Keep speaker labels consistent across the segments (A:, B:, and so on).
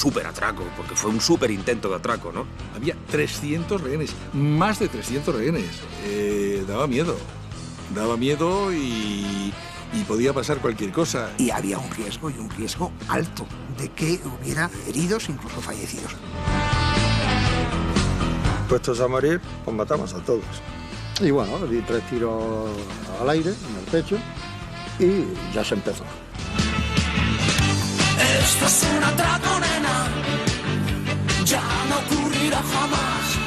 A: súper atraco, porque fue un súper intento de atraco, ¿no?
B: Había 300 rehenes, más de 300 rehenes. Daba miedo y podía pasar cualquier cosa.
C: Y había un riesgo alto de que hubiera heridos, incluso fallecidos.
D: Puestos a morir, pues matamos a todos.
E: Y bueno, di 3 tiros al aire, en el pecho, y ya se empezó.
F: Esto es un atraco, nena, ya no ocurrirá jamás.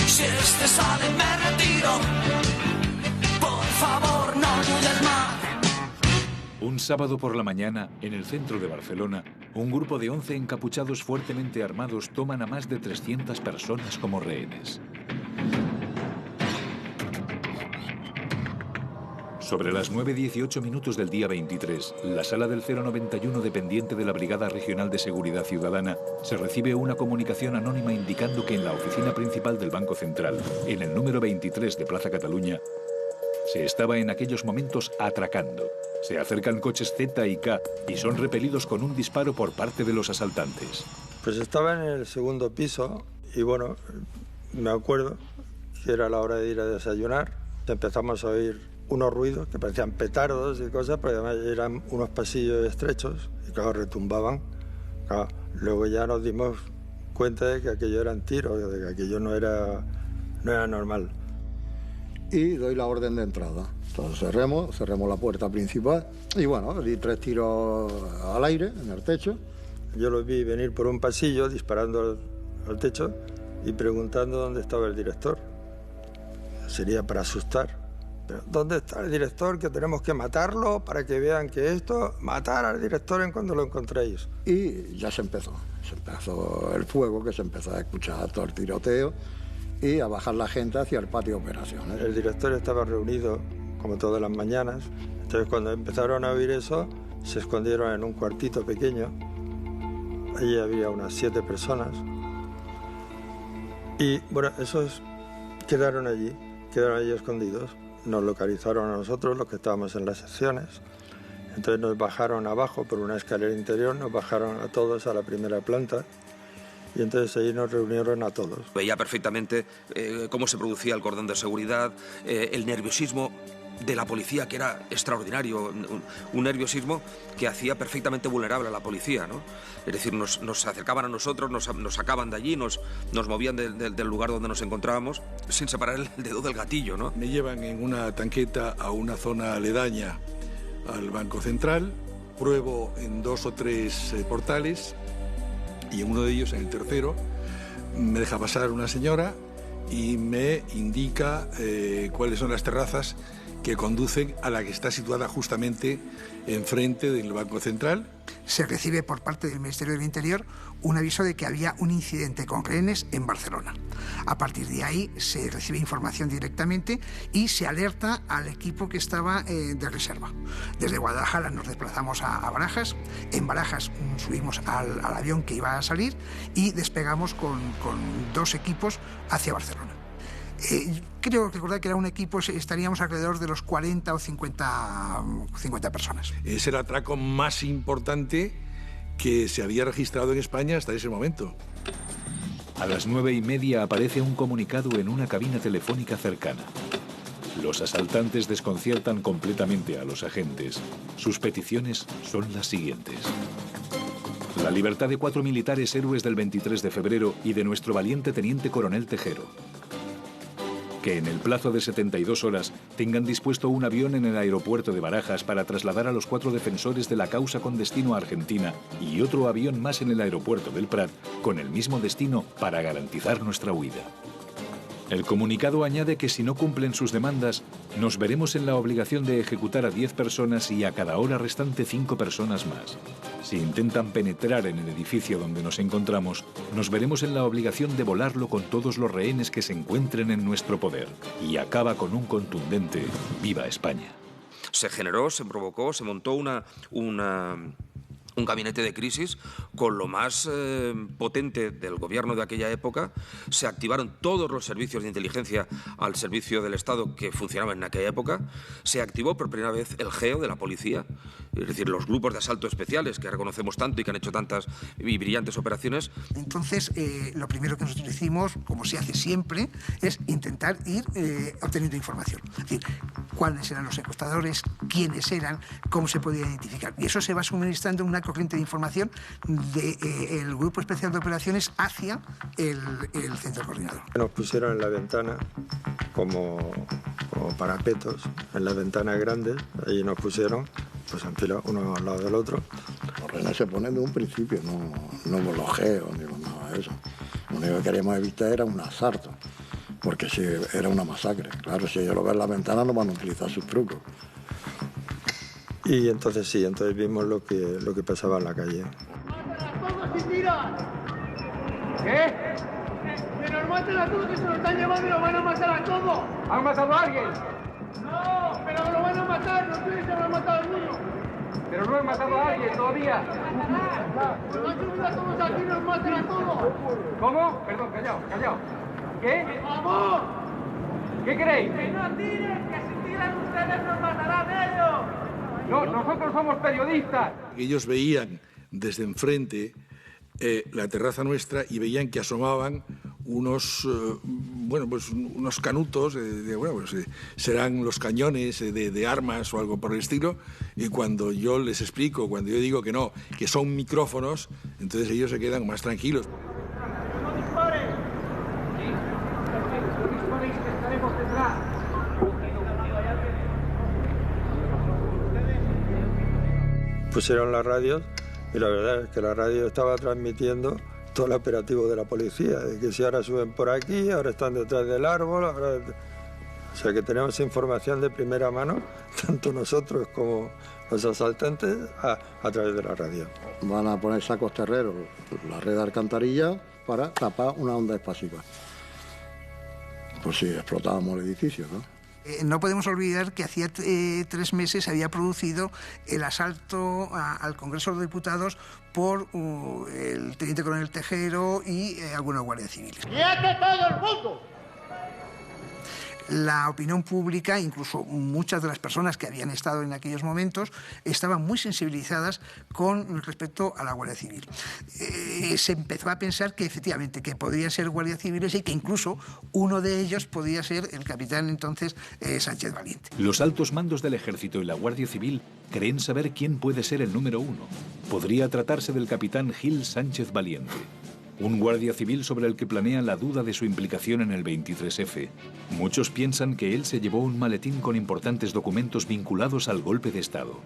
F: Si este sale me retiro, por favor no dudes más.
G: Un sábado por la mañana, en el centro de Barcelona, un grupo de 11 encapuchados fuertemente armados toman a más de 300 personas como rehenes. Sobre las 9:18 minutos del día 23, la sala del 091 dependiente de la Brigada Regional de Seguridad Ciudadana se recibe una comunicación anónima indicando que en la oficina principal del Banco Central, en el número 23 de Plaza Cataluña, se estaba en aquellos momentos atracando. Se acercan coches Z y K y son repelidos con un disparo por parte de los asaltantes.
D: Pues estaba en el segundo piso y bueno, me acuerdo que era la hora de ir a desayunar. Empezamos a oír unos ruidos que parecían petardos y cosas, pero además eran unos pasillos estrechos y claro, retumbaban. Claro, luego ya nos dimos cuenta de que aquello eran tiros, de que aquello no era normal.
E: Y doy la orden de entrada. Entonces cerremos la puerta principal y bueno, di 3 tiros al aire, en el techo.
D: Yo los vi venir por un pasillo disparando al techo y preguntando dónde estaba el director. Sería para asustar. Pero, ¿dónde está el director? Que tenemos que matarlo para que vean que esto, matar al director en cuando lo encontréis.
E: Y ya se empezó el fuego, que se empezó a escuchar todo el tiroteo y a bajar la gente hacia el patio de operaciones.
D: El director estaba reunido como todas las mañanas, entonces cuando empezaron a oír eso, se escondieron en un cuartito pequeño. Allí había unas 7 personas. Y bueno, esos quedaron allí escondidos. Nos localizaron a nosotros, los que estábamos en las secciones. Entonces nos bajaron abajo por una escalera interior, nos bajaron a todos a la primera planta. Y entonces ahí nos reunieron a todos.
A: Veía perfectamente cómo se producía el cordón de seguridad, el nerviosismo de la policía, que era extraordinario, un nerviosismo que hacía perfectamente vulnerable a la policía, ¿no? Es decir, nos acercaban a nosotros, nos sacaban de allí, nos movían del lugar donde nos encontrábamos sin separar el dedo del gatillo, ¿no?
B: Me llevan en una tanqueta a una zona aledaña al Banco Central, pruebo en 2 o 3 portales y en uno de ellos, en el tercero, me deja pasar una señora y me indica cuáles son las terrazas que conducen a la que está situada justamente enfrente del Banco Central.
C: Se recibe por parte del Ministerio del Interior un aviso de que había un incidente con rehenes en Barcelona. A partir de ahí se recibe información directamente y se alerta al equipo que estaba de reserva. Desde Guadalajara nos desplazamos a Barajas. En Barajas subimos al avión que iba a salir y despegamos con 2 equipos hacia Barcelona. Creo recordar que era un equipo, estaríamos alrededor de los 40 o 50 personas.
B: Es el atraco más importante que se había registrado en España hasta ese momento.
G: A las 9:30 aparece un comunicado en una cabina telefónica cercana. Los asaltantes desconciertan completamente a los agentes. Sus peticiones son las siguientes: la libertad de 4 militares héroes del 23 de febrero y de nuestro valiente teniente coronel Tejero. Que en el plazo de 72 horas tengan dispuesto un avión en el aeropuerto de Barajas para trasladar a los 4 defensores de la causa con destino a Argentina y otro avión más en el aeropuerto del Prat con el mismo destino para garantizar nuestra huida. El comunicado añade que si no cumplen sus demandas, nos veremos en la obligación de ejecutar a 10 personas y a cada hora restante 5 personas más. Si intentan penetrar en el edificio donde nos encontramos, nos veremos en la obligación de volarlo con todos los rehenes que se encuentren en nuestro poder. Y acaba con un contundente ¡Viva España!
A: Se generó, se provocó, se montó una un gabinete de crisis con lo más potente del gobierno de aquella época. Se activaron todos los servicios de inteligencia al servicio del Estado que funcionaban en aquella época. Se activó por primera vez el GEO de la policía, es decir, los grupos de asalto especiales que reconocemos tanto y que han hecho tantas y brillantes operaciones.
C: Entonces, lo primero que nosotros hicimos, como se hace siempre, es intentar ir obteniendo información. Es decir, cuáles eran los secuestradores, quiénes eran, cómo se podía identificar. Y eso se va suministrando en una corriente de información del Grupo Especial de Operaciones hacia el Centro Coordinador.
D: Nos pusieron en la ventana como parapetos, en las ventanas grandes, ahí nos pusieron, pues en fila, uno al lado del otro.
E: Los rehenes se ponen de un principio, no con los geos ni con nada de eso. Lo único que queríamos evitar era un asalto, porque si era una masacre. Claro, si ellos lo ven en la ventana no van a utilizar sus trucos.
D: Y entonces sí, entonces vimos lo que pasaba en la calle.
H: ¡Mátala a todos y tira! ¿Qué? ¡Que nos maten a todos, que se nos están llevando y nos van a matar a todos! ¿Han matado a alguien? ¡No! ¡Pero lo van a matar! ¡No sé si se han matado a alguno! ¡Pero no han matado a alguien todavía! ¡Nos han subido a todos aquí y nos matan a todos! ¿Cómo? Perdón, callao. ¿Qué? ¡Por favor! ¿Qué queréis? ¡Que no tiren! ¡Que si tiran ustedes nos matarán ellos! No, nosotros somos periodistas.
B: Ellos veían desde enfrente la terraza nuestra y veían que asomaban unos canutos, serán los cañones de armas o algo por el estilo, y cuando yo les explico, cuando yo digo que no, que son micrófonos, entonces ellos se quedan más tranquilos.
H: ¡No disparen! ¡No disparéis, que estaremos detrás!
D: Pusieron las radios y la verdad es que la radio estaba transmitiendo todo el operativo de la policía, de que si ahora suben por aquí, ahora están detrás del árbol, ahora... O sea que tenemos información de primera mano, tanto nosotros como los asaltantes, a través de la radio.
E: Van a poner sacos terreros, la red de alcantarilla, para tapar una onda expansiva. Pues si explotábamos el edificio, ¿no?
C: No podemos olvidar que hacía 3 meses se había producido el asalto al Congreso de los Diputados por el teniente coronel Tejero y algunos guardias civiles.
H: ¡Quieto todo el mundo!
C: La opinión pública, incluso muchas de las personas que habían estado en aquellos momentos, estaban muy sensibilizadas con respecto a la Guardia Civil. Se empezó a pensar que efectivamente que podrían ser guardias civiles y que incluso uno de ellos podía ser el capitán entonces Sánchez Valiente.
G: Los altos mandos del Ejército y la Guardia Civil creen saber quién puede ser el número 1. Podría tratarse del capitán Gil Sánchez Valiente, un guardia civil sobre el que planean la duda de su implicación en el 23F. Muchos piensan que él se llevó un maletín con importantes documentos vinculados al golpe de Estado.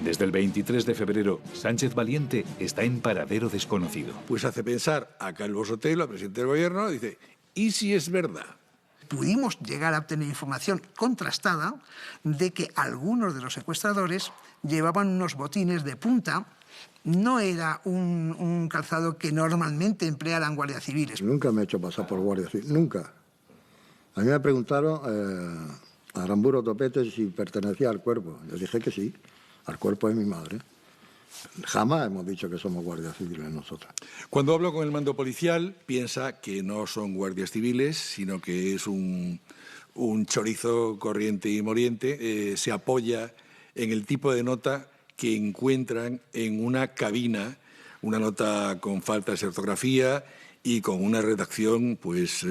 G: Desde el 23 de febrero, Sánchez Valiente está en paradero desconocido.
B: Pues hace pensar a Calvo Sotelo, al presidente del gobierno, dice, ¿y si es verdad?
C: Pudimos llegar a obtener información contrastada de que algunos de los secuestradores llevaban unos botines de punta. No era un calzado que normalmente emplearan guardias civiles.
E: Nunca me he hecho pasar por guardia civil, nunca. A mí me preguntaron a Aramburo Topete si pertenecía al cuerpo. Yo dije que sí, al cuerpo de mi madre. Jamás hemos dicho que somos guardias civiles nosotros.
B: Cuando hablo con el mando policial, piensa que no son guardias civiles, sino que es un chorizo corriente y moriente. Se apoya en el tipo de nota que encuentran en una cabina, una nota con faltas de ortografía y con una redacción, pues,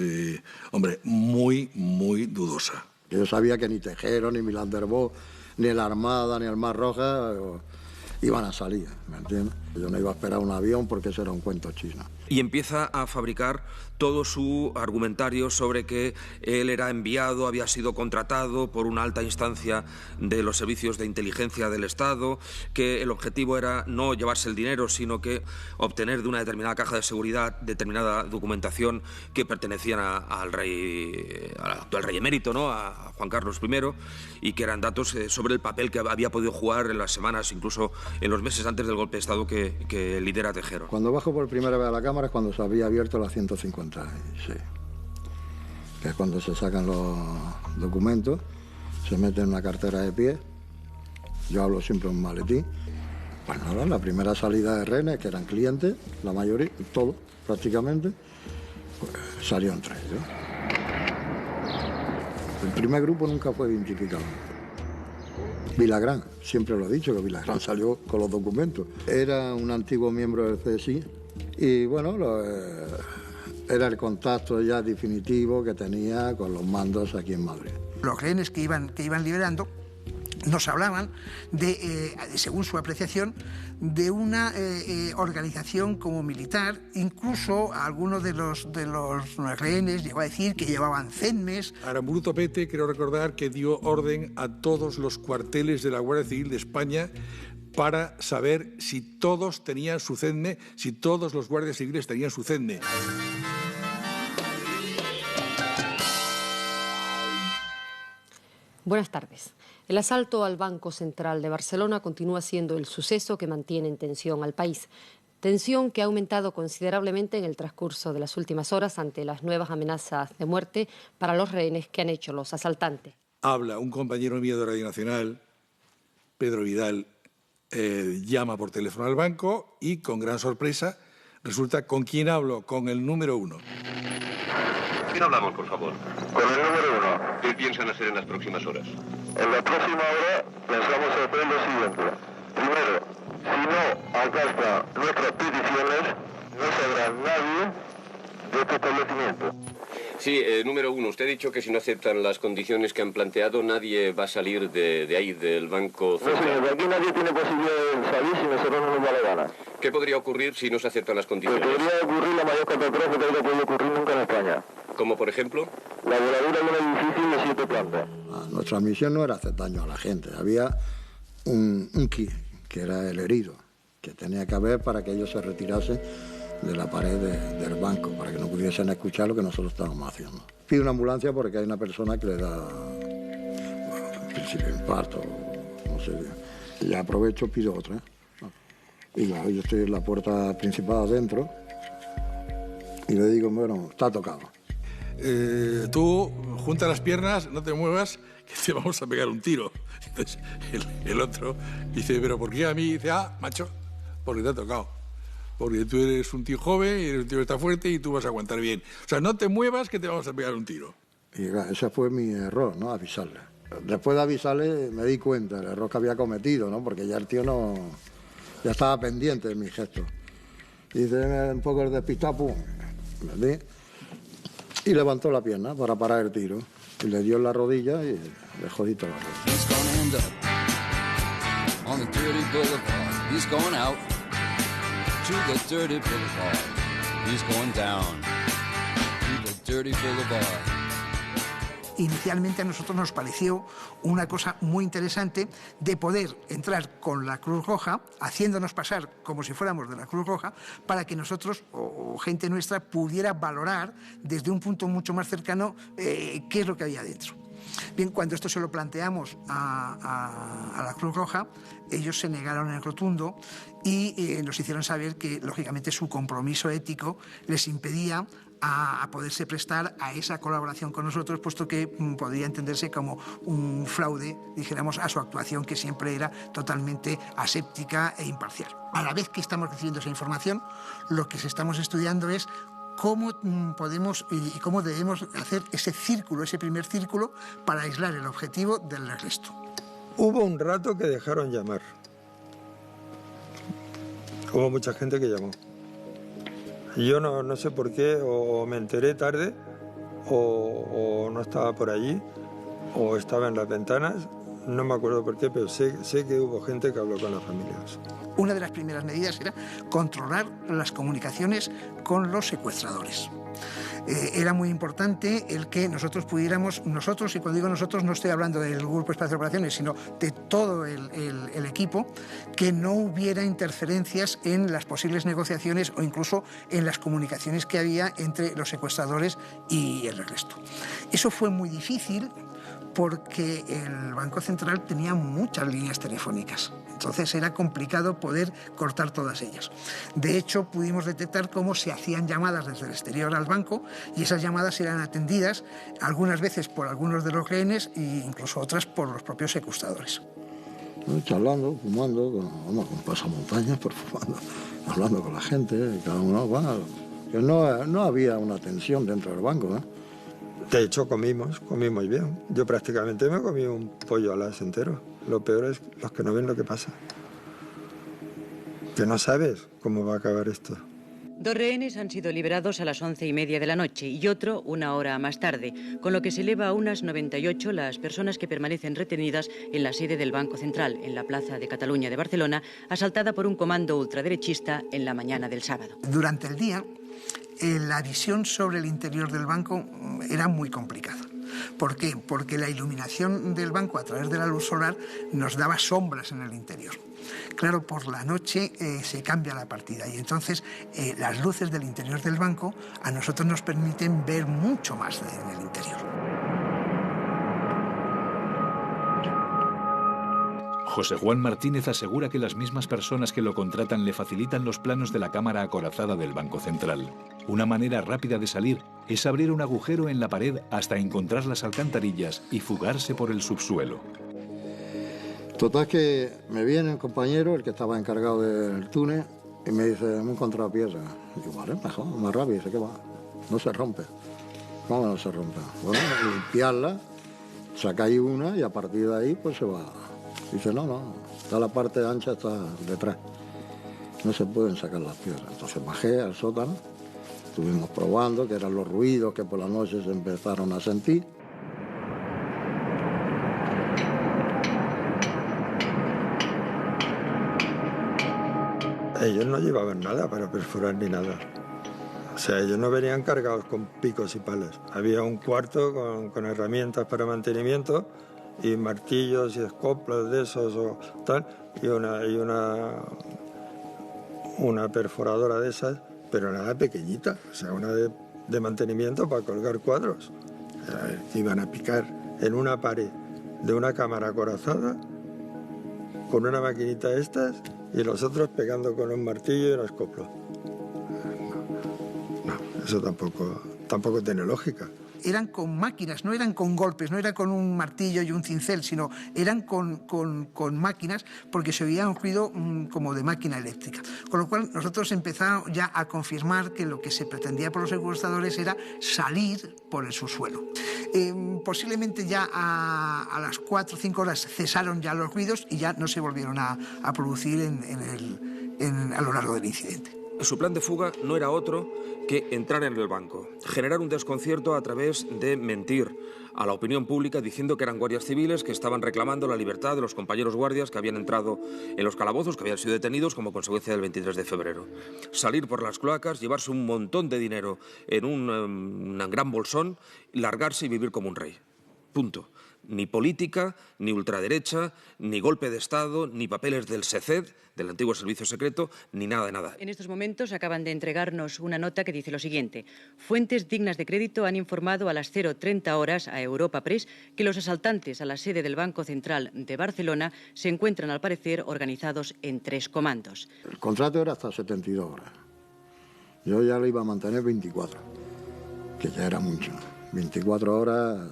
B: muy, muy dudosa.
E: Yo sabía que ni Tejero, ni Milán Derbo, ni la Armada, ni el Mar Roja iban a salir, ¿me entiendes? Yo no iba a esperar un avión porque eso era un cuento chino.
A: Y empieza a fabricar todo su argumentario sobre que él era enviado, había sido contratado por una alta instancia de los servicios de inteligencia del Estado, que el objetivo era no llevarse el dinero, sino que obtener de una determinada caja de seguridad determinada documentación que pertenecían al actual rey emérito, ¿no?, a Juan Carlos I, y que eran datos sobre el papel que había podido jugar en las semanas, incluso en los meses antes del golpe de Estado que lidera Tejero.
E: Cuando bajo por primera vez a la Cámara es cuando se había abierto la 156, que es cuando se sacan los documentos, se meten en una cartera de pie, yo hablo siempre en un maletín, Pues nada, la primera salida de rehenes, que eran clientes, la mayoría, todos prácticamente, pues salieron 3 ellos. El primer grupo nunca fue identificado. Vilagrán, siempre lo he dicho, que Vilagrán salió con los documentos. Era un antiguo miembro del CSI y bueno, era el contacto ya definitivo que tenía con los mandos aquí en Madrid.
C: Los rehenes que iban liberando nos hablaban de, según su apreciación, de una organización como militar. Incluso algunos de los rehenes llegó a decir que llevaban CEDMES.
B: Aramburu Topete, creo recordar, que dio orden a todos los cuarteles de la Guardia Civil de España para saber si todos tenían su CEDME, si todos los guardias civiles tenían su CEDME.
I: Buenas tardes. El asalto al Banco Central de Barcelona continúa siendo el suceso que mantiene en tensión al país. Tensión que ha aumentado considerablemente en el transcurso de las últimas horas ante las nuevas amenazas de muerte para los rehenes que han hecho los asaltantes.
B: Habla un compañero mío de Radio Nacional, Pedro Vidal, llama por teléfono al banco y, con gran sorpresa, resulta ¿con quién hablo? Con el número 1.
J: ¿Quién hablamos, por favor?
K: Con el número 1.
J: ¿Qué piensan hacer en las próximas horas?
K: En la próxima hora pensamos hacer lo siguiente. Primero, si no alcanza nuestras peticiones, no sabrá nadie de este establecimiento.
J: Sí, número 1. Usted ha dicho que si no aceptan las condiciones que han planteado, nadie va a salir de ahí, del Banco Central.
K: No, señor, de aquí nadie tiene posibilidad de salir si nosotros no nos da la gana.
J: ¿Qué podría ocurrir si no se aceptan las condiciones?
K: Podría ocurrir la mayor catástrofe que haya podido ocurrir nunca en España.
J: ¿Como por ejemplo?
K: La voladura de un edificio de 7 plantas.
E: Nuestra misión no era hacer daño a la gente. Había un que era el herido, que tenía que haber para que ellos se retirasen de la pared del banco, para que no pudiesen escuchar lo que nosotros estábamos haciendo. Pido una ambulancia porque hay una persona que le da principio de infarto, no sé. Y aprovecho, pido otra. Y claro, yo estoy en la puerta principal adentro y le digo, bueno, está tocado.
B: Tú junta las piernas, no te muevas, que te vamos a pegar un tiro. Entonces el otro dice, ¿pero por qué a mí? Dice, macho, porque te ha tocado. Porque tú eres un tío joven, y eres un tío que está fuerte y tú vas a aguantar bien. O sea, no te muevas que te vamos a pegar un tiro.
E: Y ese fue mi error, ¿no? Avisarle. Después de avisarle me di cuenta del error que había cometido, ¿no? Porque ya el tío ya estaba pendiente de mi gesto. Y dice, un poco despistado, pum, me di. Y levantó la pierna para parar el tiro. Y le dio en la rodilla y le jodí toda la rodilla.
L: To the dirty boulevard, he's going down to the dirty boulevard.
C: Inicialmente a nosotros nos pareció una cosa muy interesante de poder entrar con la Cruz Roja, haciéndonos pasar como si fuéramos de la Cruz Roja, para que nosotros o gente nuestra pudiera valorar desde un punto mucho más cercano qué es lo que había dentro. Bien, cuando esto se lo planteamos a la Cruz Roja, ellos se negaron en rotundo y nos hicieron saber que, lógicamente, su compromiso ético les impedía a poderse prestar a esa colaboración con nosotros, puesto que podría entenderse como un fraude, dijéramos, a su actuación, que siempre era totalmente aséptica e imparcial. A la vez que estamos recibiendo esa información, lo que estamos estudiando es cómo podemos y cómo debemos hacer ese círculo, ese primer círculo, para aislar el objetivo del resto.
D: Hubo un rato que dejaron llamar. Hubo mucha gente que llamó. Yo no sé por qué, o me enteré tarde, o no estaba por allí, o estaba en las ventanas. No me acuerdo por qué, pero sé que hubo gente que habló con las familias.
C: Una de las primeras medidas era controlar las comunicaciones con los secuestradores. Era muy importante el que nosotros pudiéramos, y cuando digo nosotros no estoy hablando del Grupo Espacio de Operaciones, sino de todo el equipo, que no hubiera interferencias en las posibles negociaciones o incluso en las comunicaciones que había entre los secuestradores y el resto. Eso fue muy difícil porque el Banco Central tenía muchas líneas telefónicas. Entonces era complicado poder cortar todas ellas. De hecho, pudimos detectar cómo se hacían llamadas desde el exterior al banco y esas llamadas eran atendidas algunas veces por algunos de los rehenes e incluso otras por los propios secuestradores.
E: charlando, fumando, con pasamontañas, pero fumando, hablando con la gente, cada uno, bueno, que no había una tensión dentro del banco, ¿eh?
D: De hecho, comimos bien. Yo prácticamente me comí un pollo a las entero. Lo peor es los que no ven lo que pasa. Que no sabes cómo va a acabar esto.
M: 2 rehenes han sido liberados a las 11:30 de la noche y otro 1 hora más tarde, con lo que se eleva a unas 98 las personas que permanecen retenidas en la sede del Banco Central, en la Plaza de Cataluña de Barcelona, asaltada por un comando ultraderechista en la mañana del sábado.
C: Durante el día, la visión sobre el interior del banco era muy complicada. ¿Por qué? Porque la iluminación del banco a través de la luz solar nos daba sombras en el interior. Claro, por la noche se cambia la partida y entonces las luces del interior del banco a nosotros nos permiten ver mucho más en el interior.
G: José Juan Martínez asegura que las mismas personas que lo contratan le facilitan los planos de la cámara acorazada del Banco Central. Una manera rápida de salir es abrir un agujero en la pared hasta encontrar las alcantarillas y fugarse por el subsuelo.
E: Total que me viene un compañero, el que estaba encargado del túnel, y me dice, hemos encontrado piedra. Y digo, vale, mejor, más rápido. Dice, ¿qué va? No se rompe. ¿Cómo no se rompe? Bueno, limpiarla, sacáis una y a partir de ahí pues se va. Dice, no, está la parte ancha, está detrás. No se pueden sacar las piedras. Entonces bajé al sótano, estuvimos probando, que eran los ruidos que por la noche se empezaron a sentir.
D: Ellos no llevaban nada para perforar ni nada. O sea, ellos no venían cargados con picos y palos. Había un cuarto con herramientas para mantenimiento y martillos y escoplos de esos o tal, y una perforadora de esas, pero nada pequeñita, o sea, una de mantenimiento para colgar cuadros. Iban a picar en una pared de una cámara acorazada con una maquinita de estas y los otros pegando con un martillo y un escoplo. No, eso tampoco tiene lógica.
C: Eran con máquinas, no eran con golpes, no era con un martillo y un cincel, sino eran con máquinas porque se oía un ruido como de máquina eléctrica. Con lo cual nosotros empezamos ya a confirmar que lo que se pretendía por los secuestradores era salir por el subsuelo. Posiblemente ya a las 4 o 5 horas cesaron ya los ruidos y ya no se volvieron a producir a lo largo del incidente.
A: Su plan de fuga no era otro que entrar en el banco, generar un desconcierto a través de mentir a la opinión pública diciendo que eran guardias civiles que estaban reclamando la libertad de los compañeros guardias que habían entrado en los calabozos, que habían sido detenidos como consecuencia del 23 de febrero. Salir por las cloacas, llevarse un montón de dinero en un gran bolsón, largarse y vivir como un rey. Punto. Ni política, ni ultraderecha, ni golpe de Estado, ni papeles del SECED, del antiguo servicio secreto, ni nada de nada.
M: En estos momentos acaban de entregarnos una nota que dice lo siguiente. Fuentes dignas de crédito han informado a las 0:30 horas a Europa Press que los asaltantes a la sede del Banco Central de Barcelona se encuentran, al parecer, organizados en 3 comandos.
E: El contrato era hasta 72 horas. Yo ya lo iba a mantener 24, que ya era mucho. 24 horas...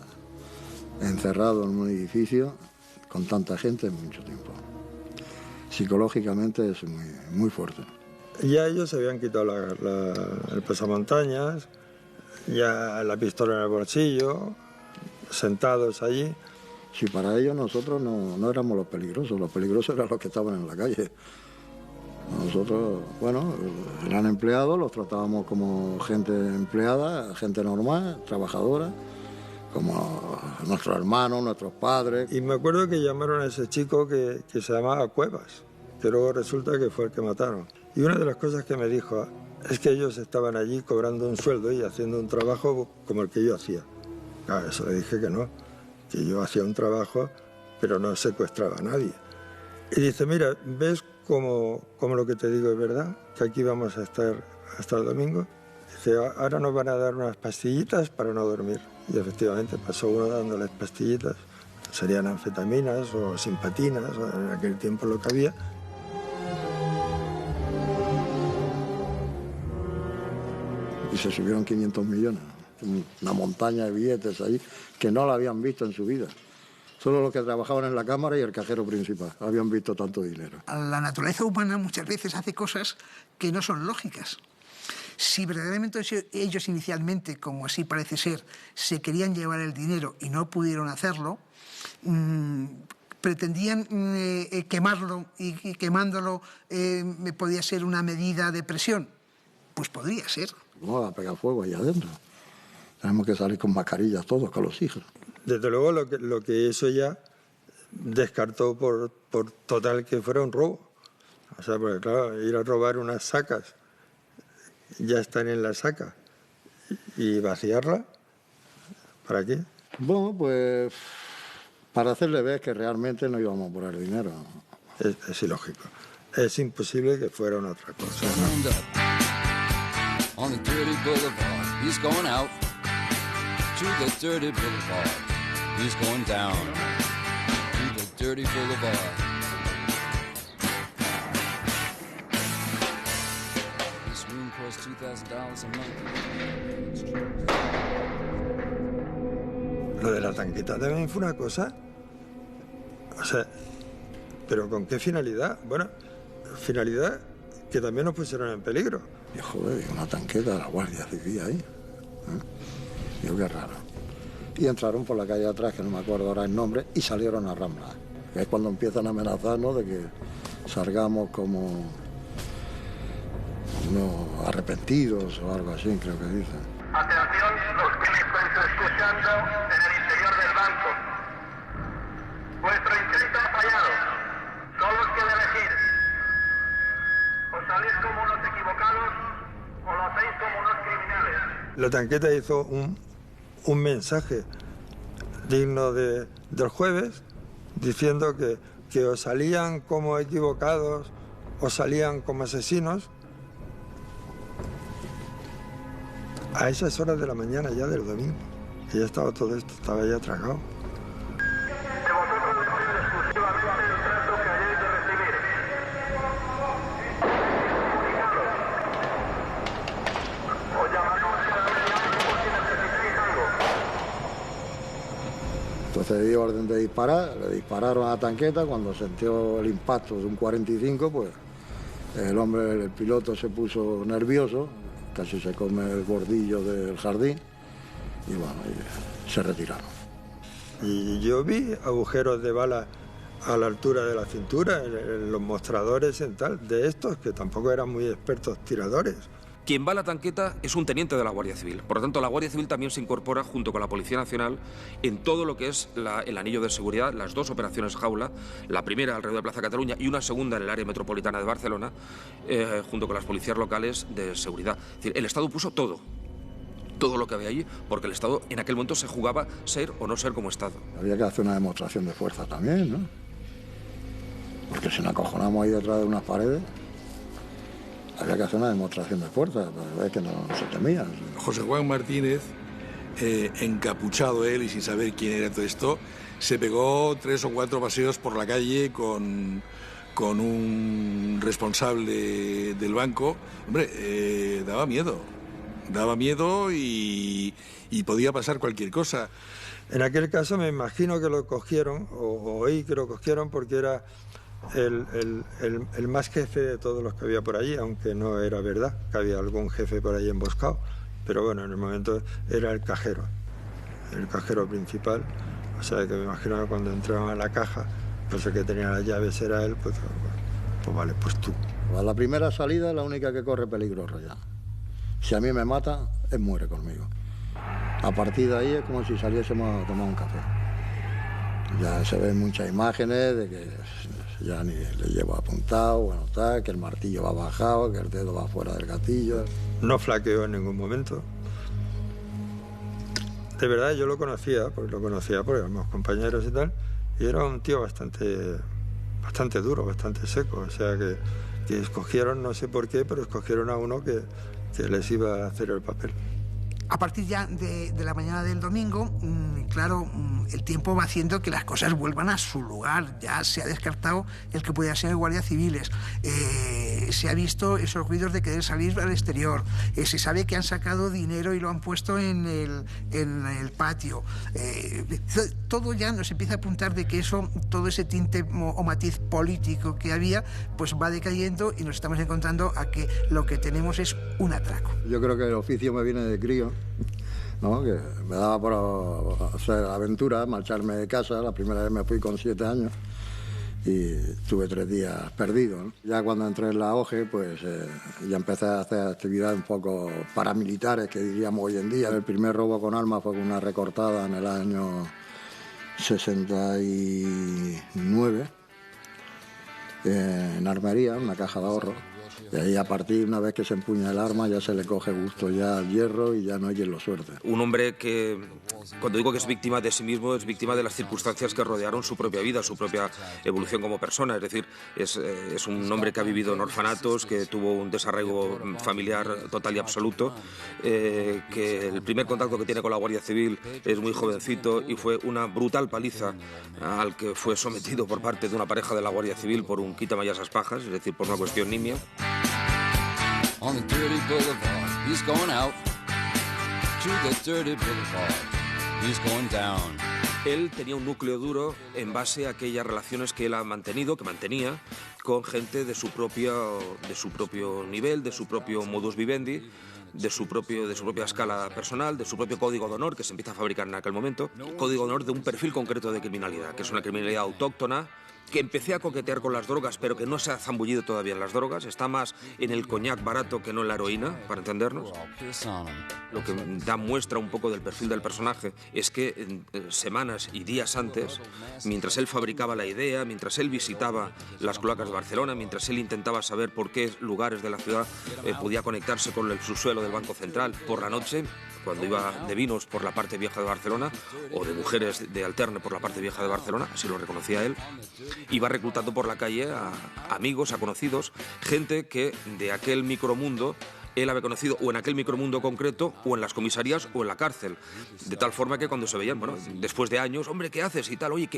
E: encerrado en un edificio con tanta gente en mucho tiempo. Psicológicamente es muy fuerte.
D: Ya ellos se habían quitado el pasamontañas, ya la pistola en el bolsillo, sentados allí.
E: Si para ellos nosotros no éramos los peligrosos eran los que estaban en la calle. Nosotros, bueno, eran empleados, los tratábamos como gente empleada, gente normal, trabajadora, como nuestros hermanos, nuestros padres.
D: Y me acuerdo que llamaron a ese chico que se llamaba Cuevas, que luego resulta que fue el que mataron. Y una de las cosas que me dijo es que ellos estaban allí cobrando un sueldo y haciendo un trabajo como el que yo hacía. Claro, eso le dije que no, que yo hacía un trabajo, pero no secuestraba a nadie. Y dice, mira, ¿ves cómo lo que te digo es verdad? Que aquí vamos a estar hasta el domingo. Dice, ahora nos van a dar unas pastillitas para no dormir. Y efectivamente pasó uno dándoles pastillitas, serían anfetaminas o simpatinas, o en aquel tiempo lo que había.
E: Y se subieron 500 millones, una montaña de billetes ahí que no la habían visto en su vida. Solo los que trabajaban en la cámara y el cajero principal habían visto tanto dinero.
C: La naturaleza humana muchas veces hace cosas que no son lógicas. Si verdaderamente ellos inicialmente, como así parece ser, se querían llevar el dinero y no pudieron hacerlo, pretendían quemarlo y quemándolo podía ser una medida de presión. Pues podría ser.
E: ¿Cómo va a pegar fuego ahí adentro? Tenemos que salir con mascarillas todos, con los hijos.
D: Desde luego lo que eso ya descartó por total que fuera un robo. O sea, porque claro, ir a robar unas sacas, ya están en la saca, y vaciarla, ¿para qué?
E: Bueno, pues para hacerle ver que realmente no íbamos a poner dinero.
D: Es ilógico. Es imposible que fuera una otra cosa, ¿no?
L: On the dirty boulevard, he's going out to the dirty boulevard. He's going down to the dirty boulevard. This room costs $2,000 a month.
D: Lo de la tanqueta también fue una cosa, o sea, ¿pero con qué finalidad? Bueno, finalidad que también nos pusieron en peligro.
E: Y joder, una tanqueta de la Guardia Civil ahí. Digo, qué raro. Y entraron por la calle atrás, que no me acuerdo ahora el nombre, y salieron a Rambla. Que es cuando empiezan a amenazarnos de que salgamos como unos arrepentidos o algo así, creo que dicen.
K: Atención, los que me estáis escuchando en el interior del banco. Vuestro intento ha fallado. Solo os queda elegir. O salís como unos equivocados o lo hacéis como unos criminales.
D: La tanqueta hizo un mensaje digno del jueves, diciendo que o salían como equivocados o salían como asesinos. A esas horas de la mañana ya del domingo, que ya estaba todo esto, estaba ya tragado.
K: De vosotros depende exclusivamente el trato que hayáis de recibir. Os llamamos cada media hora por si necesitáis algo.
E: Entonces di orden de disparar, le dispararon a la tanqueta. Cuando sintió el impacto de un 45, pues el hombre, el piloto, se puso nervioso, casi se come el bordillo del jardín y bueno, y se retiraron.
D: Y yo vi agujeros de bala a la altura de la cintura, en los mostradores, en tal, de estos que tampoco eran muy expertos tiradores.
A: Quien va a la tanqueta es un teniente de la Guardia Civil. Por lo tanto, la Guardia Civil también se incorpora junto con la Policía Nacional en todo lo que es el anillo de seguridad, las dos operaciones Jaula, la primera alrededor de Plaza Cataluña y una segunda en el área metropolitana de Barcelona, junto con las policías locales de seguridad. Es decir, el Estado puso todo lo que había allí, porque el Estado en aquel momento se jugaba ser o no ser como Estado.
E: Había que hacer una demostración de fuerza también, ¿no? Porque si nos acojonamos ahí detrás de unas paredes, había que hacer una demostración de fuerza, pero es que no se temía.
B: José Juan Martínez, encapuchado él y sin saber quién era todo esto, se pegó 3 o 4 paseos por la calle con un responsable del banco. Hombre, daba miedo y podía pasar cualquier cosa.
D: En aquel caso me imagino que lo cogieron, o oí que lo cogieron porque era el más jefe de todos los que había por allí, aunque no era verdad que había algún jefe por ahí emboscado, pero bueno, en el momento era el cajero principal, o sea que me imagino que cuando entraban a la caja, pues el que tenía las llaves era él, pues vale, pues tú.
E: A la primera salida, la única que corre peligro ya. Si a mí me mata, él muere conmigo. A partir de ahí es como si saliésemos a tomar un café. Ya se ven muchas imágenes de que ya ni le llevo apuntado, bueno, está, que el martillo va bajado, que el dedo va fuera del gatillo.
D: No flaqueó en ningún momento. De verdad, yo lo conocía porque éramos compañeros y tal, y era un tío bastante duro, bastante seco. O sea que escogieron, no sé por qué, pero escogieron a uno que les iba a hacer el papel.
C: A partir ya de la mañana del domingo, claro, el tiempo va haciendo que las cosas vuelvan a su lugar. Ya se ha descartado el que pudiera ser guardias civiles. se ha visto esos ruidos de querer salir al exterior, se sabe que han sacado dinero y lo han puesto en el patio. Todo ya nos empieza a apuntar de que eso, todo ese tinte o matiz político que había, pues va decayendo y nos estamos encontrando a que lo que tenemos es un atraco.
E: Yo creo que el oficio me viene de crío, ¿no? Que me daba por hacer aventuras, marcharme de casa. La primera vez me fui con 7 años y estuve 3 días perdido, ¿no? Ya cuando entré en la OGE, pues ya empecé a hacer actividades un poco paramilitares, que diríamos hoy en día. El primer robo con armas fue con una recortada en el año 69, en Armería, una caja de ahorro. Y ahí, a partir, una vez que se empuña el arma, ya se le coge gusto ya al hierro y ya no hay quien lo suelte.
A: Un hombre que, cuando digo que es víctima de sí mismo, es víctima de las circunstancias que rodearon su propia vida, su propia evolución como persona. Es decir, es un hombre que ha vivido en orfanatos, que tuvo un desarraigo familiar total y absoluto, que el primer contacto que tiene con la Guardia Civil es muy jovencito y fue una brutal paliza al que fue sometido por parte de una pareja de la Guardia Civil por un quítame ya esas pajas, es decir, por una cuestión nimia.
L: On the dirty boulevard, he's going out. To the dirty boulevard, he's going down.
A: Él tenía un núcleo duro en base a aquellas relaciones que él ha mantenido, que mantenía, con gente de su propio nivel, de su propio modus vivendi, de su propia escala personal, de su propio código de honor que se empieza a fabricar en aquel momento. Código de honor de un perfil concreto de criminalidad, que es una criminalidad autóctona, que empecé a coquetear con las drogas, pero que no se ha zambullido todavía en las drogas. Está más en el coñac barato que no en la heroína, para entendernos. Lo que da muestra un poco del perfil del personaje es que semanas y días antes, mientras él fabricaba la idea, mientras él visitaba las cloacas de Barcelona, mientras él intentaba saber por qué lugares de la ciudad podía conectarse con el subsuelo del Banco Central, por la noche, cuando iba de vinos por la parte vieja de Barcelona, o de mujeres de alterne por la parte vieja de Barcelona, así lo reconocía él, iba reclutando por la calle a amigos, a conocidos, gente que de aquel micromundo él había conocido o en aquel micromundo concreto, o en las comisarías, o en la cárcel. De tal forma que cuando se veían, bueno, después de años, hombre, ¿qué haces? Y tal, oye,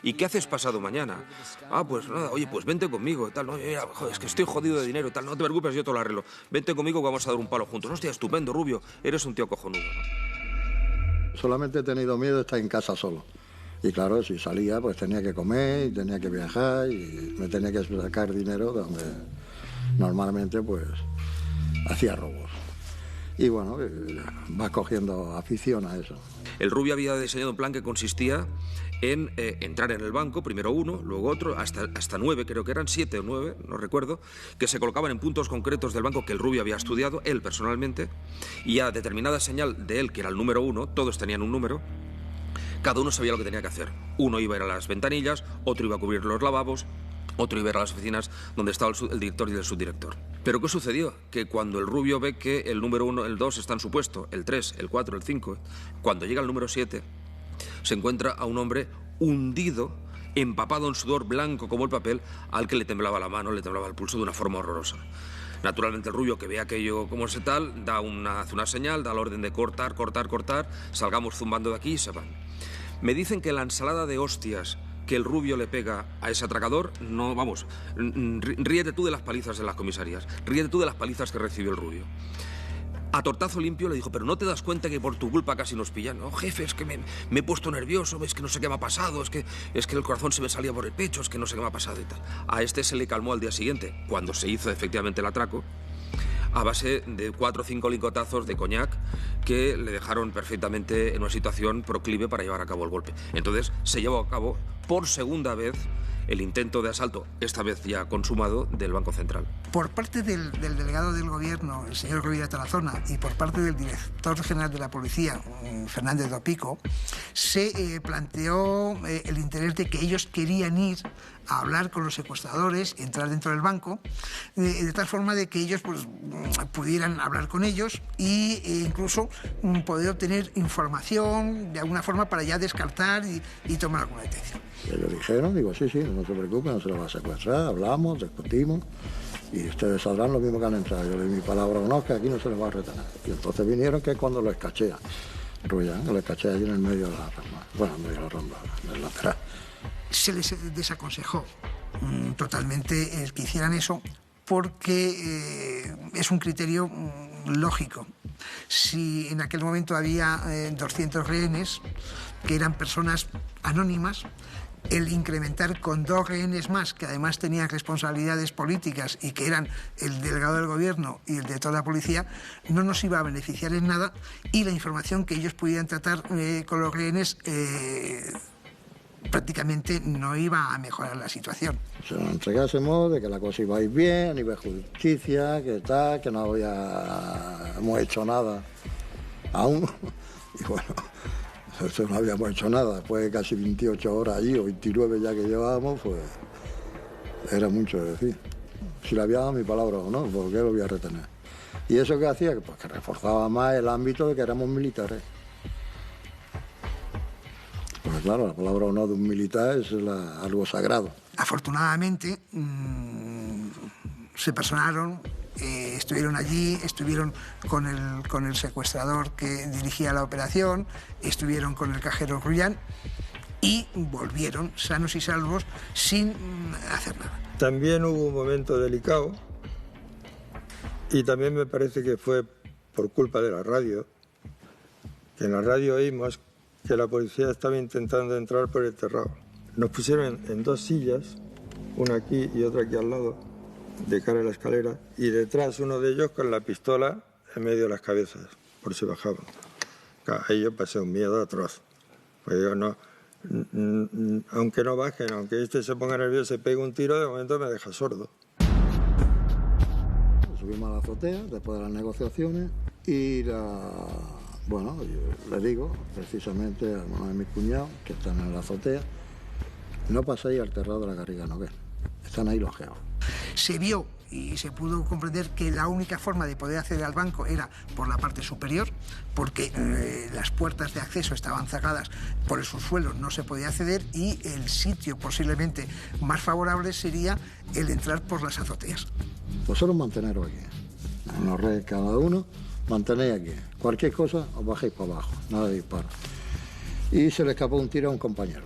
A: ¿y qué haces pasado mañana? Ah, pues nada, oye, pues vente conmigo y tal, no, mira, joder, es que estoy jodido de dinero y tal, no te preocupes, yo te lo arreglo. Vente conmigo que vamos a dar un palo juntos. Hostia, estupendo, Rubio, eres un tío cojonudo, ¿no?
E: Solamente he tenido miedo de estar en casa solo. Y claro, si salía, pues tenía que comer y tenía que viajar y me tenía que sacar dinero donde normalmente, pues, hacía robos. Y bueno, vas cogiendo afición a eso.
A: El Rubio había diseñado un plan que consistía en entrar en el banco, primero uno, luego otro, hasta 9, creo que eran 7 o 9, no recuerdo, que se colocaban en puntos concretos del banco que el Rubio había estudiado, él personalmente, y a determinada señal de él, que era el número 1, todos tenían un número, cada uno sabía lo que tenía que hacer. Uno iba a ir a las ventanillas, otro iba a cubrir los lavabos, otro iba a ir a las oficinas donde estaba el director y el subdirector. ¿Pero qué sucedió? Que cuando el Rubio ve que el número 1, el 2 está en su puesto, el 3, el 4, el 5, cuando llega el número 7, se encuentra a un hombre hundido, empapado en sudor blanco como el papel, al que le temblaba la mano, le temblaba el pulso de una forma horrorosa. Naturalmente el Rubio, que ve aquello como ese tal, hace una señal, da la orden de cortar, salgamos zumbando de aquí y se van. Me dicen que la ensalada de hostias que el Rubio le pega a ese atracador, no, vamos, ríete tú de las palizas en las comisarías, ríete tú de las palizas que recibió el Rubio. A tortazo limpio le dijo, pero ¿no te das cuenta que por tu culpa casi nos pillan? No, jefe, es que me he puesto nervioso, es que no sé qué me ha pasado, es que el corazón se me salía por el pecho, es que no sé qué me ha pasado y tal. A este se le calmó al día siguiente, cuando se hizo efectivamente el atraco, a base de 4 o 5 licotazos de coñac que le dejaron perfectamente en una situación proclive para llevar a cabo el golpe. Entonces se llevó a cabo por segunda vez el intento de asalto, esta vez ya consumado, del Banco Central.
C: Por parte del delegado del Gobierno, el señor Rovira Tarazona, y por parte del director general de la Policía, Fernández Dopico, se planteó el interés de que ellos querían ir a hablar con los secuestradores, entrar dentro del banco, de tal forma de que ellos pues, pudieran hablar con ellos e incluso poder obtener información de alguna forma para ya descartar y tomar alguna detención.
E: Ellos dijeron, digo, sí, no se preocupen, no se lo va a secuestrar, hablamos, discutimos y ustedes sabrán lo mismo que han entrado. Yo le di mi palabra o no, que aquí no se les va a retener. Y entonces vinieron, que es cuando lo escachea, Rullán, que lo escachea allí en el medio de la ronda, bueno, en medio de la ronda, del lateral.
C: Se les desaconsejó totalmente el que hicieran eso porque es un criterio lógico. Si en aquel momento había 200 rehenes, que eran personas anónimas, el incrementar con 2 rehenes más, que además tenían responsabilidades políticas y que eran el delegado del gobierno y el de toda la policía, no nos iba a beneficiar en nada, y la información que ellos pudieran tratar con los rehenes prácticamente no iba a mejorar la situación.
E: Se nos entregásemos de que la cosa iba a ir bien, a nivel justicia, que tal, que no habíamos hecho nada aún. Y bueno, nosotros no habíamos hecho nada. Después de casi 28 horas allí, o 29 ya que llevábamos, pues era mucho decir. Si le había dado mi palabra o no, ¿por qué lo voy a retener? ¿Y eso qué hacía? Pues que reforzaba más el ámbito de que éramos militares. Porque claro, la palabra o no de un militar es algo sagrado.
C: Afortunadamente se personaron, estuvieron allí, estuvieron con el secuestrador que dirigía la operación, estuvieron con el cajero Rullán y volvieron sanos y salvos sin hacer nada.
D: También hubo un momento delicado y también me parece que fue por culpa de la radio, que en la radio oímos que la policía estaba intentando entrar por el terrado. Nos pusieron en 2 sillas, una aquí y otra aquí al lado, de cara a la escalera, y detrás uno de ellos con la pistola en medio de las cabezas, por si bajaban. Claro, ahí yo pasé un miedo atroz. Pues digo, no, aunque no bajen, aunque este se ponga nervioso y pegue un tiro, de momento me deja sordo.
E: Subimos a la azotea después de las negociaciones y bueno, yo le digo precisamente a uno de mis cuñados que están en la azotea, no paséis al terrado de la Garriga Noguer, están ahí los geos.
C: Se vio y se pudo comprender que la única forma de poder acceder al banco era por la parte superior, porque las puertas de acceso estaban cerradas por el subsuelo, no se podía acceder, y el sitio posiblemente más favorable sería el entrar por las azoteas.
E: Vosotros manteneros aquí, unos redes cada uno, mantenéis aquí. Cualquier cosa os bajéis para abajo, nada de disparo. Y se le escapó un tiro a un compañero.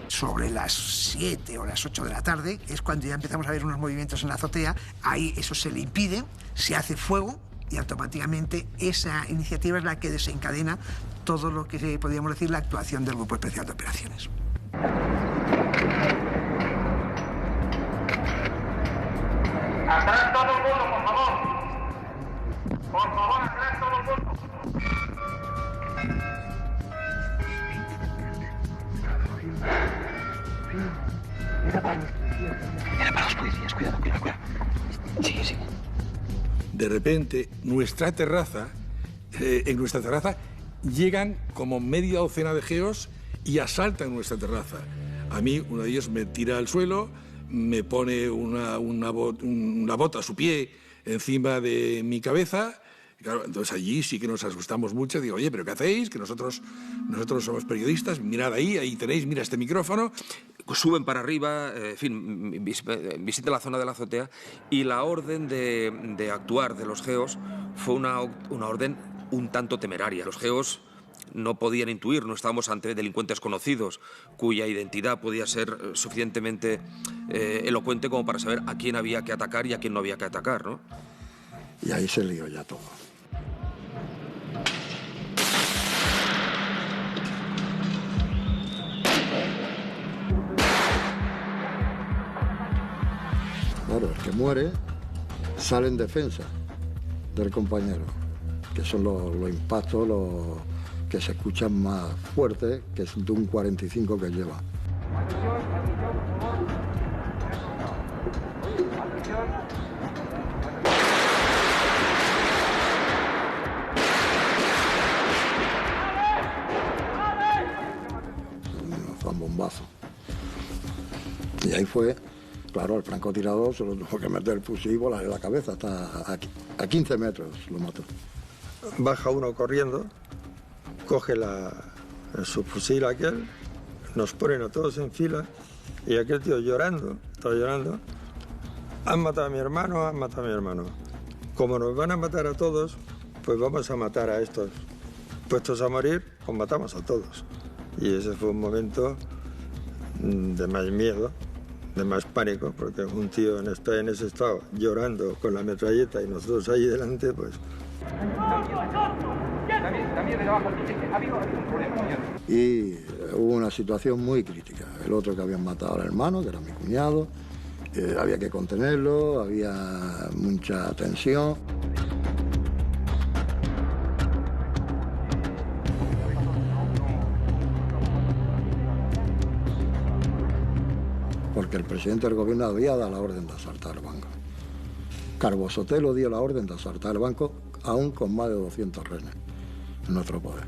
C: Sobre las 7 o las 8 de la tarde es cuando ya empezamos a ver unos movimientos en la azotea. Ahí eso se le impide, se hace fuego y automáticamente esa iniciativa es la que desencadena todo lo que podríamos decir la actuación del Grupo Especial de Operaciones.
H: ¡Atrás todo el mundo, por favor! ¡Por favor, atrás todo el mundo!
A: Era para los policías, cuidado. Sí.
B: De repente, en nuestra terraza llegan como media docena de geos y asaltan nuestra terraza. A mí, uno de ellos me tira al suelo, me pone una bota a su pie encima de mi cabeza. Y claro, entonces allí sí que nos asustamos mucho. Digo, oye, ¿pero qué hacéis? Que nosotros somos periodistas, mirad ahí tenéis, mira este micrófono.
A: Suben para arriba, en fin, visita la zona de la azotea, y la orden de actuar de los geos fue una orden un tanto temeraria. Los geos no podían intuir, no estábamos ante delincuentes conocidos, cuya identidad podía ser suficientemente elocuente como para saber a quién había que atacar y a quién no había que atacar, ¿no?
E: Y ahí se lió ya todo. Claro, el que muere sale en defensa del compañero, que son los impactos que se escuchan más fuertes, que es de un 45 que lleva. Fue un bombazo. Y ahí fue. Claro, el francotirador se lo tuvo que meter el fusil y volar en la cabeza, hasta a 15 metros lo mató.
D: Baja uno corriendo, coge su fusil aquel, nos ponen a todos en fila y aquel tío estaba llorando. Han matado a mi hermano. Como nos van a matar a todos, pues vamos a matar a estos. Puestos a morir, pues matamos a todos. Y ese fue un momento de más miedo. de más pánico, porque un tío está en ese estado llorando con la metralleta y nosotros ahí delante, pues...
E: Y hubo una situación muy crítica. El otro que habían matado al hermano, que era mi cuñado, había que contenerlo, había mucha tensión. Porque el presidente del gobierno había dado la orden de asaltar el banco. Carbo Sotelo dio la orden de asaltar el banco, aún con más de 200 rehenes en nuestro poder.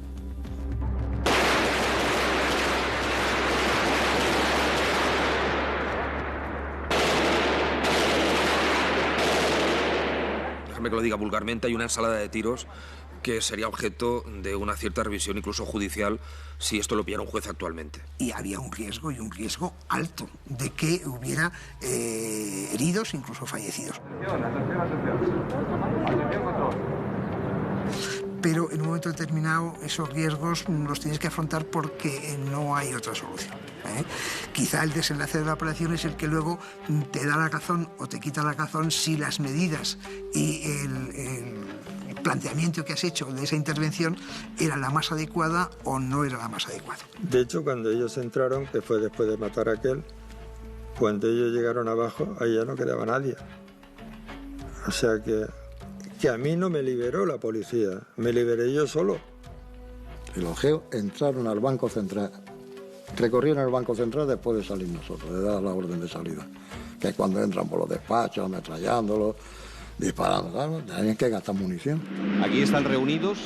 A: Déjame que lo diga vulgarmente, hay una ensalada de tiros que sería objeto de una cierta revisión, incluso judicial, si esto lo pillara un juez actualmente.
C: Y había un riesgo, y un riesgo alto, de que hubiera heridos, incluso fallecidos. Pero en un momento determinado esos riesgos los tienes que afrontar porque no hay otra solución. Quizá el desenlace de la operación es el que luego te da la razón o te quita la razón si las medidas y el planteamiento que has hecho de esa intervención era la más adecuada o no era la más adecuada.
D: De hecho, cuando ellos entraron, que fue después de matar a aquel, cuando ellos llegaron abajo, ahí ya no quedaba nadie. O sea que a mí no me liberó la policía, me liberé yo solo.
E: Y los geos entraron al Banco Central, recorrieron el Banco Central después de salir nosotros, de dar la orden de salida. Que es cuando entran por los despachos, ametrallándolos, disparando, claro, tenían que gastar munición.
N: Aquí están reunidos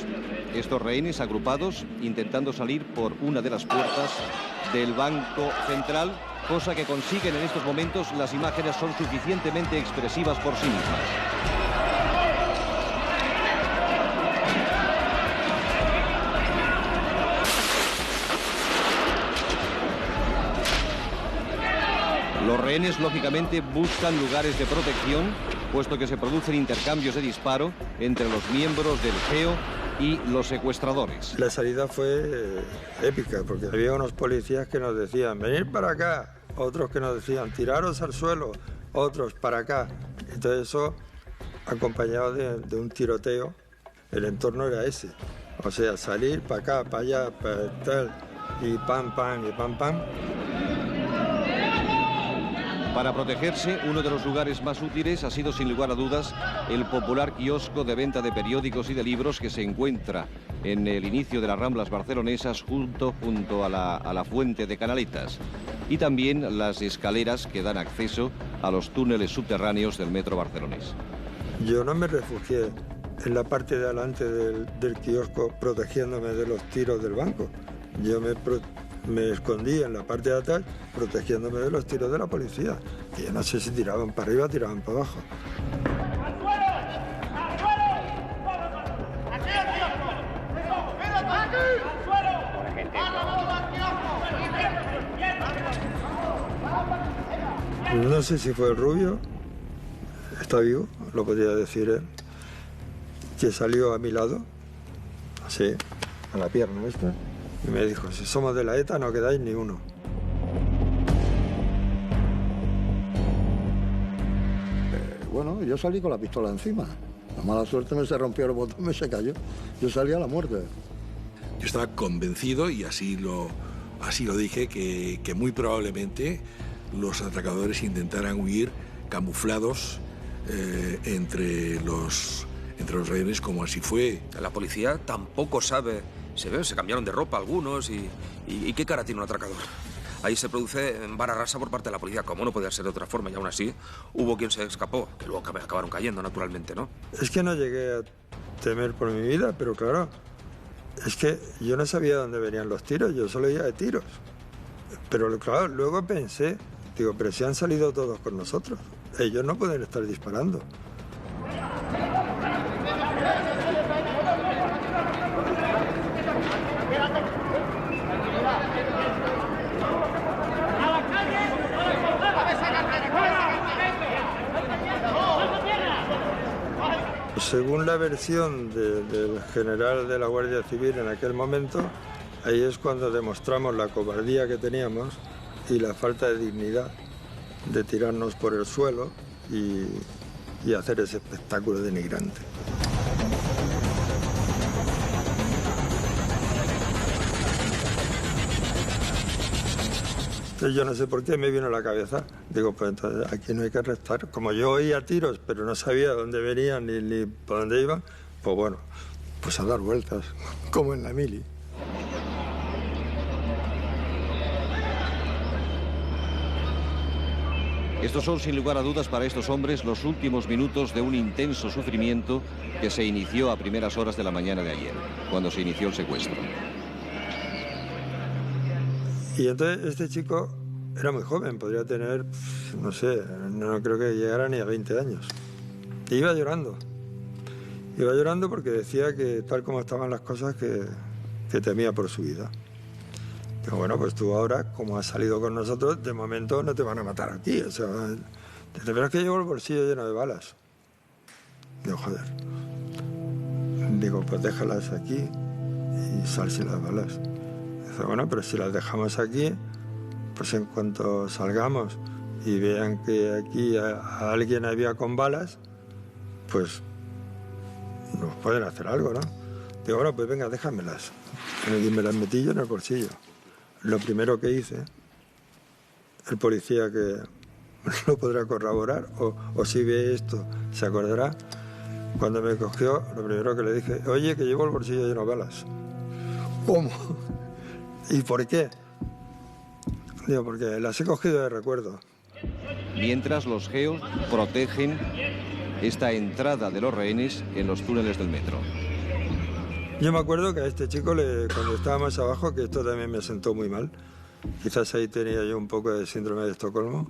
N: estos rehenes agrupados intentando salir por una de las puertas del Banco Central, cosa que consiguen en estos momentos. Las imágenes son suficientemente expresivas por sí mismas. Los rehenes, lógicamente, buscan lugares de protección, puesto que se producen intercambios de disparo entre los miembros del GEO y los secuestradores.
D: La salida fue épica, porque había unos policías que nos decían, venid para acá, otros que nos decían, tiraros al suelo, otros para acá. Entonces eso, acompañado de un tiroteo, el entorno era ese. O sea, salir para acá, para allá, para tal, y pam, pam, y pam, pam.
N: Para protegerse, uno de los lugares más útiles ha sido, sin lugar a dudas, el popular kiosco de venta de periódicos y de libros que se encuentra en el inicio de las Ramblas barcelonesas, junto a la fuente de Canaletas. Y también las escaleras que dan acceso a los túneles subterráneos del metro barcelonés.
D: Yo no me refugié en la parte de adelante del kiosco protegiéndome de los tiros del banco. Yo me escondí en la parte de atrás protegiéndome de los tiros de la policía. Que yo no sé si tiraban para arriba o tiraban para abajo. No sé si fue el rubio, está vivo, lo podría decir él, que salió a mi lado, así, a la pierna esta, y me dijo, si somos de la ETA no quedáis ni uno.
E: Bueno, yo salí con la pistola encima. La mala suerte me se rompió el botón, me se cayó. Yo salí a la muerte.
B: Yo estaba convencido, y así lo dije, que muy probablemente los atracadores intentaran huir camuflados entre los rehenes, como así fue.
A: La policía tampoco sabe. Se cambiaron de ropa algunos y ¿qué cara tiene un atracador? Ahí se produce vara rasa por parte de la policía, como no podía ser de otra forma, y aún así hubo quien se escapó, que luego acabaron cayendo, naturalmente, ¿no?
D: Es que no llegué a temer por mi vida, pero claro, es que yo no sabía dónde venían los tiros, yo solo oía de tiros. Pero claro, luego pensé, digo, pero si han salido todos con nosotros, ellos no pueden estar disparando. Según la versión del general de la Guardia Civil en aquel momento, ahí es cuando demostramos la cobardía que teníamos y la falta de dignidad. de tirarnos por el suelo y hacer ese espectáculo denigrante. Entonces yo no sé por qué me vino a la cabeza. Digo, pues entonces aquí no hay que arrestar. Como yo oía tiros, pero no sabía dónde venían ni por dónde iban, pues bueno, pues a dar vueltas, como en la mili.
N: Estos son, sin lugar a dudas, para estos hombres los últimos minutos de un intenso sufrimiento que se inició a primeras horas de la mañana de ayer, cuando se inició el secuestro.
D: Y entonces este chico era muy joven, podría tener, no sé, no creo que llegara ni a 20 años. Y iba llorando. Iba llorando porque decía que tal como estaban las cosas, que temía por su vida. Digo, bueno, pues tú ahora, como has salido con nosotros, de momento no te van a matar aquí. O sea, te verás que llevo el bolsillo lleno de balas. Digo, joder. Digo, pues déjalas aquí y salse las balas. Dice, bueno, pero si las dejamos aquí, pues en cuanto salgamos y vean que aquí a alguien había con balas, pues nos pueden hacer algo, ¿no? Digo, bueno, pues venga, déjamelas. Y me las metí yo en el bolsillo. Lo primero que hice, el policía que lo podrá corroborar, o si ve esto, se acordará, cuando me cogió, lo primero que le dije, oye, que llevo el bolsillo lleno de balas. ¿Cómo? ¿Y por qué? Digo, porque las he cogido de recuerdo.
N: Mientras los geos protegen esta entrada de los rehenes en los túneles del metro.
D: Yo me acuerdo que a este chico, cuando estábamos abajo, que esto también me sentó muy mal, quizás ahí tenía yo un poco de síndrome de Estocolmo,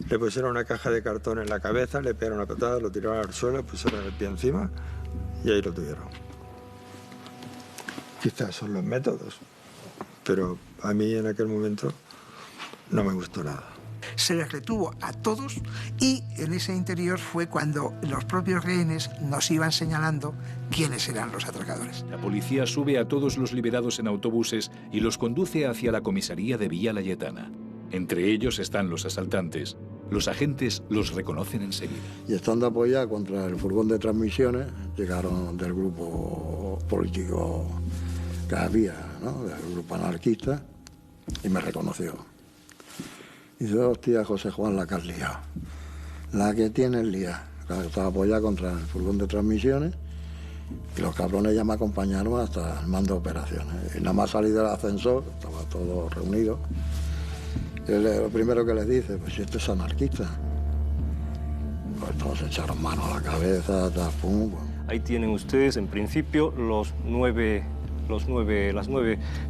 D: le pusieron una caja de cartón en la cabeza, le pegaron una patada, lo tiraron al suelo, pusieron el pie encima y ahí lo tuvieron. Quizás son los métodos, pero a mí en aquel momento no me gustó nada.
C: Se les retuvo a todos y en ese interior fue cuando los propios rehenes nos iban señalando quiénes eran los atracadores.
G: La policía sube a todos los liberados en autobuses y los conduce hacia la comisaría de Villa Laietana. Entre ellos están los asaltantes. Los agentes los reconocen enseguida.
E: Y estando apoyados contra el furgón de transmisiones, llegaron del grupo político que había, ¿no? Del grupo anarquista, y me reconoció. Y dice, hostia, José Juan, la que has liado. La que tienes liada. Estaba apoyada contra el furgón de transmisiones y los cabrones ya me acompañaron hasta el mando de operaciones. Y nada más salí del ascensor, estaba todo reunido. Y lo primero que les dice, pues si esto es anarquista. Pues todos echaron mano a la cabeza, pum.
O: Ahí tienen ustedes, en principio, las nueve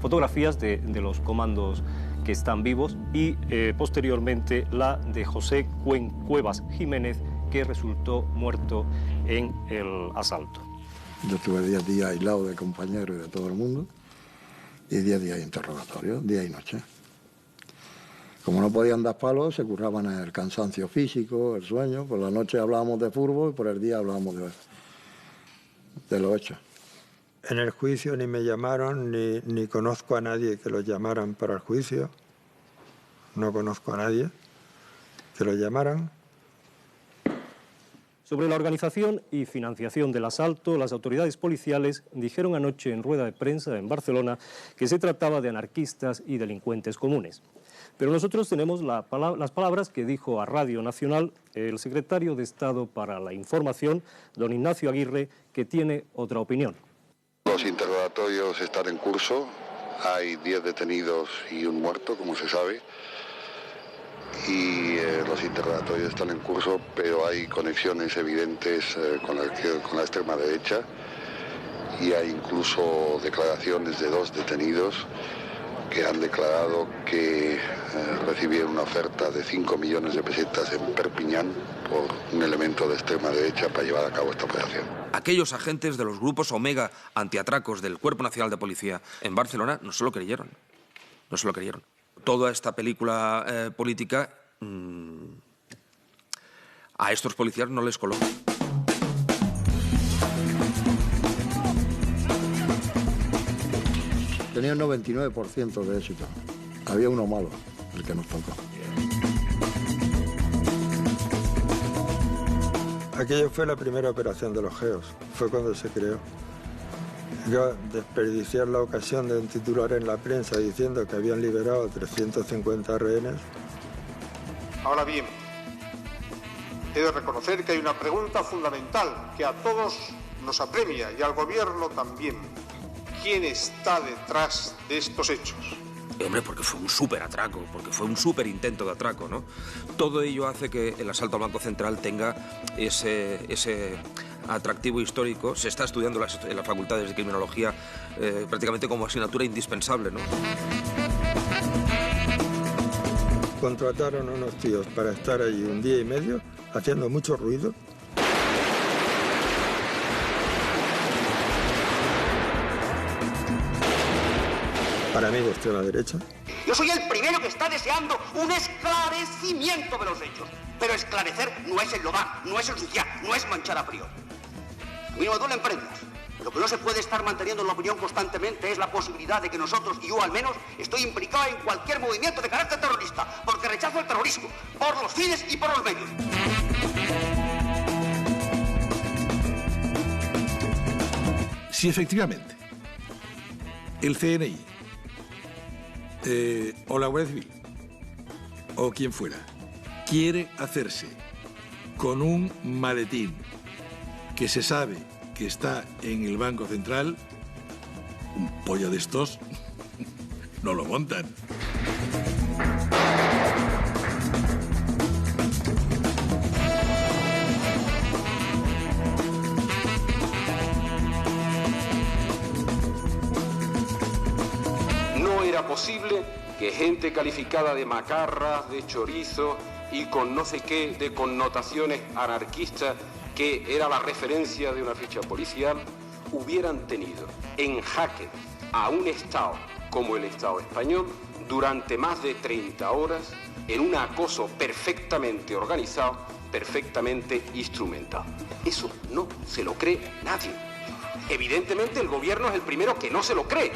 O: fotografías de los comandos que están vivos y posteriormente la de José Cuevas Jiménez, que resultó muerto en el asalto.
E: Yo estuve 10 días aislado de compañeros y de todo el mundo y 10 días de interrogatorio, día y noche. Como no podían dar palos, se curraban el cansancio físico, el sueño. Por la noche hablábamos de fútbol y por el día hablábamos de los hechos.
D: En el juicio ni me llamaron, ni conozco a nadie que los llamaran para el juicio. No conozco a nadie que los llamaran.
O: Sobre la organización y financiación del asalto, las autoridades policiales dijeron anoche en rueda de prensa en Barcelona que se trataba de anarquistas y delincuentes comunes. Pero nosotros tenemos las palabras que dijo a Radio Nacional el secretario de Estado para la Información, don Ignacio Aguirre, que tiene otra opinión.
P: Los interrogatorios están en curso, hay 10 detenidos y un muerto, como se sabe, y los interrogatorios están en curso, pero hay conexiones evidentes con la extrema derecha y hay incluso declaraciones de 2 detenidos que han declarado que recibieron una oferta de 5 millones de pesetas en Perpiñán por un elemento de extrema derecha para llevar a cabo esta operación.
A: Aquellos agentes de los grupos Omega antiatracos del Cuerpo Nacional de Policía en Barcelona no se lo creyeron. No se lo creyeron. Toda esta película política a estos policías no les coló.
E: Tenía un 99% de éxito. Había uno malo, el que nos tocó.
D: Aquello fue la primera operación de los GEOS, fue cuando se creó. Yo desperdiciar la ocasión de un titular en la prensa diciendo que habían liberado 350 rehenes.
Q: Ahora bien, he de reconocer que hay una pregunta fundamental que a todos nos apremia y al gobierno también. ¿Quién está detrás de estos hechos?
A: Hombre, porque fue un súper atraco, porque fue un súper intento de atraco, ¿no? Todo ello hace que el asalto al Banco Central tenga ese atractivo histórico. Se está estudiando en las facultades de criminología prácticamente como asignatura indispensable, ¿no?
D: Contrataron a unos tíos para estar allí un día y medio haciendo mucho ruido. Para mí de extrema derecha.
R: Yo soy el primero que está deseando un esclarecimiento de los hechos. Pero esclarecer no es enlodar, no es ensuciar, no es manchar a priori. A mí no me duelen prendas. Lo que no se puede estar manteniendo en la opinión constantemente es la posibilidad de que nosotros, y yo al menos, estoy implicado en cualquier movimiento de carácter terrorista, porque rechazo el terrorismo, por los fines y por los medios.
B: Si efectivamente el CNI o la Guardia Civil o quien fuera quiere hacerse con un maletín que se sabe que está en el Banco Central, un pollo de estos no lo montan.
Q: No era posible que gente calificada de macarras, de chorizo y con no sé qué de connotaciones anarquistas, que era la referencia de una ficha policial, hubieran tenido en jaque a un Estado como el Estado español durante más de 30 horas en un acoso perfectamente organizado, perfectamente instrumentado. Eso no se lo cree nadie. Evidentemente el gobierno es el primero que no se lo cree.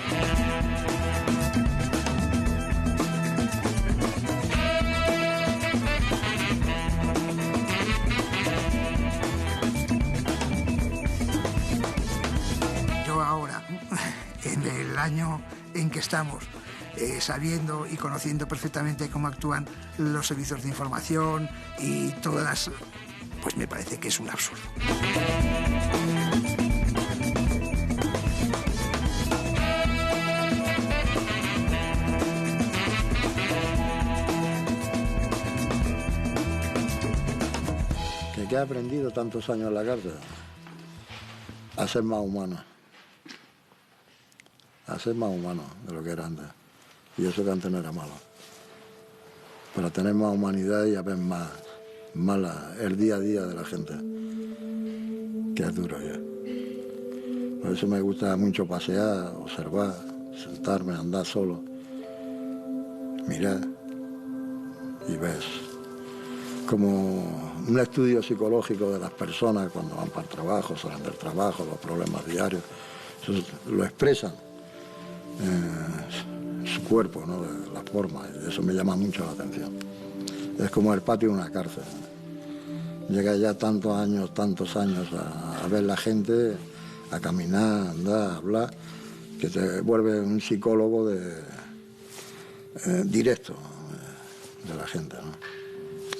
C: En el año en que estamos, sabiendo y conociendo perfectamente cómo actúan los servicios de información y todas las... pues me parece que es un absurdo.
E: ¿Qué he aprendido tantos años en la cárcel? A ser más humano. A ser más humano de lo que era antes. Y eso que antes no era malo. Para tener más humanidad y a ver más el día a día de la gente. Que es duro ya. Por eso me gusta mucho pasear, observar, sentarme, andar solo. Mirar y ves. Como un estudio psicológico de las personas cuando van para el trabajo, salen del trabajo, los problemas diarios. Eso lo expresan. Su cuerpo, ¿no? La forma, y eso me llama mucho la atención. Es como el patio de una cárcel. Llega ya tantos años a ver la gente, a caminar, a andar, a hablar, que te vuelve un psicólogo directo de la gente, ¿no?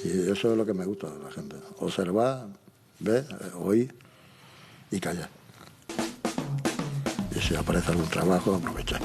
E: Y eso es lo que me gusta de la gente. Observar, ver, oír y callar. Y si aparece algún trabajo, aprovechar.